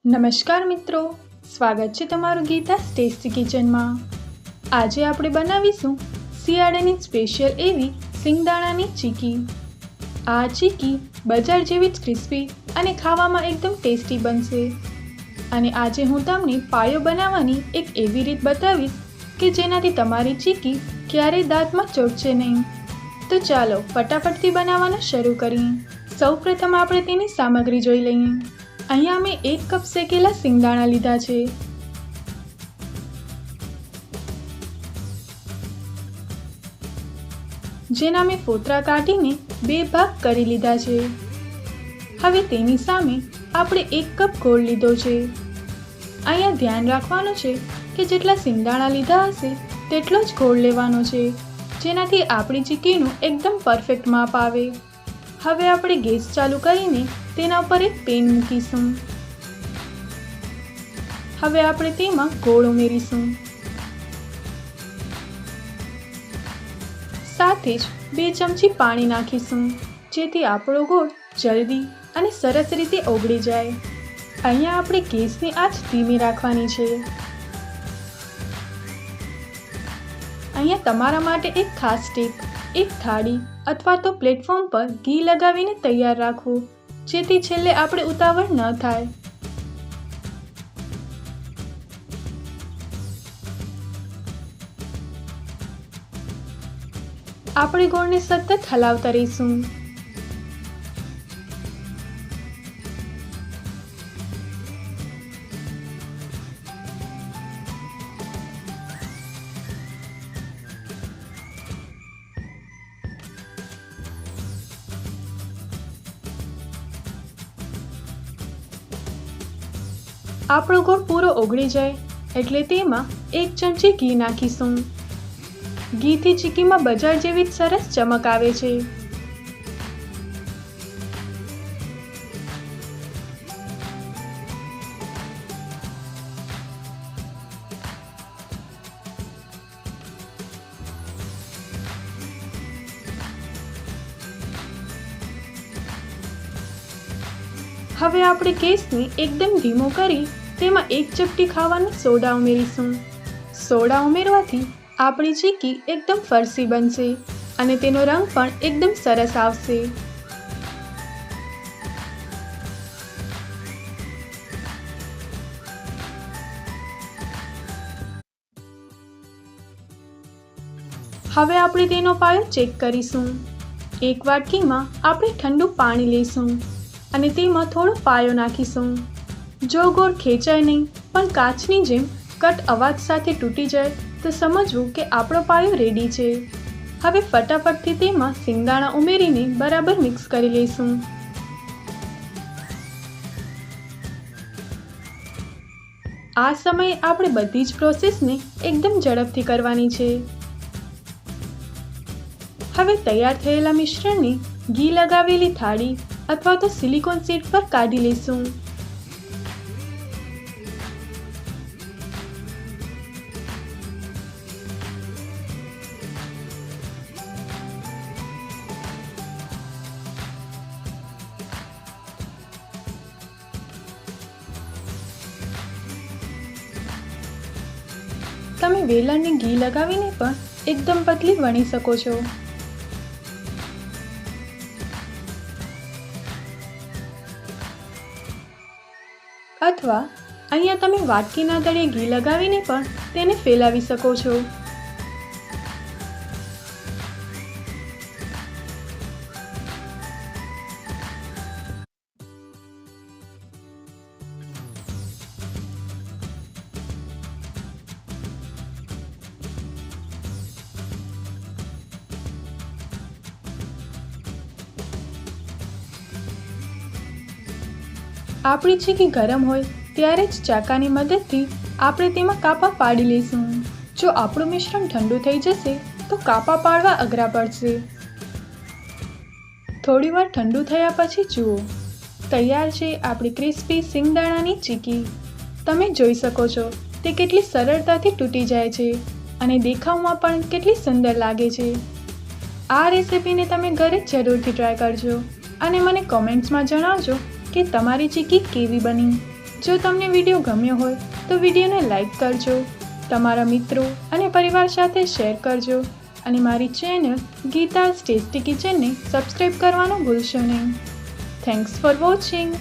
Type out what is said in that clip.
નમસ્કાર મિત્રો, સ્વાગત છે તમારું ગીતા ટેસ્ટી કિચનમાં। આજે આપણે બનાવીશું શિયાળાની સ્પેશિયલ એવી સિંગદાણાની ચીકી। આ ચીકી બજાર જેવી જ ક્રિસ્પી અને ખાવામાં એકદમ ટેસ્ટી બનશે। અને આજે હું તમને પાયો બનાવવાની એક એવી રીત બતાવીશ કે જેનાથી તમારી ચીકી ક્યારેય દાંતમાં ચોટશે નહીં। તો ચાલો ફટાફટથી બનાવવાનું શરૂ કરીએ। સૌપ્રથમ આપણે તેની સામગ્રી જોઈ લઈએ। અહીંયા મેં 1 કપ શેકેલા સિંગદાણા લીધા છે। જેના મેં ફોતરા કાઢીને 2 ભાગ કરી લીધા છે। હવે તેની સામે આપણે 1 કપ ગોળ લીધો છે। અહીંયા ધ્યાન રાખવાનું છે કે જેટલા સિંગદાણા લીધા હશે તેટલો જ ગોળ લેવાનો છે, જેનાથી આપણી ચીકીનું એકદમ પરફેક્ટ માપ આવે। હવે આપણે ગેસ ચાલુ કરીને તેના ઉપર એક પેન મૂકીશું। હવે આપણે તેમાં ગોળ ઉમેરીશું। સાથે જ 2 ચમચી પાણી નાખીશું, જેથી આપણો ગોળ જલ્દી અને સરસ રીતે ઓગળી જાય। અહીંયા આપણે ગેસની આંચ ધીમી રાખવાની છે। અહીંયા તમારા માટે એક ખાસ ટીપ, એક થાળી અથવા તો પ્લેટફોર્મ પર ઘી લગાવીને તૈયાર રાખવું, જેથી છેલ્લે આપણે ઉતાવળ ન થાય। આપણે ગોળને સતત હલાવતા રહીશું। આપણો ગોળ પૂરો ઓગળી જાય એટલે તેમાં 1 ચમચી ઘી નાખીશું। ઘીથી ચીકીમાં બજાર જેવી જ સરસ ચમક આવે છે। હવે આપણે ગેસને એકદમ ધીમો કરી તેમાં 1 ચપટી ખાવાનો સોડા ઉમેરીશું। સોડા ઉમેરવાથી આપણી ચીકી એકદમ ફરસી બનશે અને તેનો રંગ પણ એકદમ સરસ આવશે। હવે આપણે તેનો પાયો ચેક કરીશું। એક વાટકીમાં આપણે ઠંડુ પાણી લઈશું અને તેમાં થોડો પાયો નાખીશું। જો ગોળ ખેંચાય નહીં પણ કાચની જેમ કટ અવાજ સાથે તૂટી જાય તો સમજવું કે આપણો પાયો રેડી છે। હવે ફટાફટથી તેમાં સિંગદાણા ઉમેરીને બરાબર મિક્સ કરી લઈશું। આ સમયે આપણે બધી જ પ્રોસેસને એકદમ ઝડપથી કરવાની છે। હવે તૈયાર થયેલા મિશ્રણને ઘી લગાવેલી થાળી અથવા તો સિલિકોન શીટ પર કાઢી લઈશું। તમે વેલણને ઘી લગાવીને પણ એકદમ પતલી વણી શકો છો। અથવા અહીંયા તમે વાટકીના તળિયે ઘી લગાવીને પણ તેને ફેલાવી શકો છો। આપણી ચીકી ગરમ હોય ત્યારે જ ચાકાની મદદથી આપણે તેમાં કાપા પાડી લઈશું। જો આપણું મિશ્રણ ઠંડુ થઈ જશે તો કાપા પાડવા અઘરા પડશે। થોડીવાર ઠંડુ થયા પછી જુઓ, તૈયાર છે આપણી ક્રિસ્પી સિંગદાણાની ચીકી। તમે જોઈ શકો છો તે કેટલી સરળતાથી તૂટી જાય છે અને દેખાવમાં પણ કેટલી સુંદર લાગે છે। આ રેસિપીને તમે ઘરે જરૂરથી ટ્રાય કરજો અને મને કોમેન્ટ્સમાં જણાવજો કે તમારી ચીકી કેવી બની। જો તમને વિડીયો ગમ્યો હોય તો વિડીયોને લાઈક કરજો, તમારા મિત્રો અને પરિવાર સાથે શેર કરજો અને મારી ચેનલ ગીતા's ટેસ્ટી કિચનને સબસ્ક્રાઈબ કરવાનું ભૂલશો નહીં. Thanks for watching.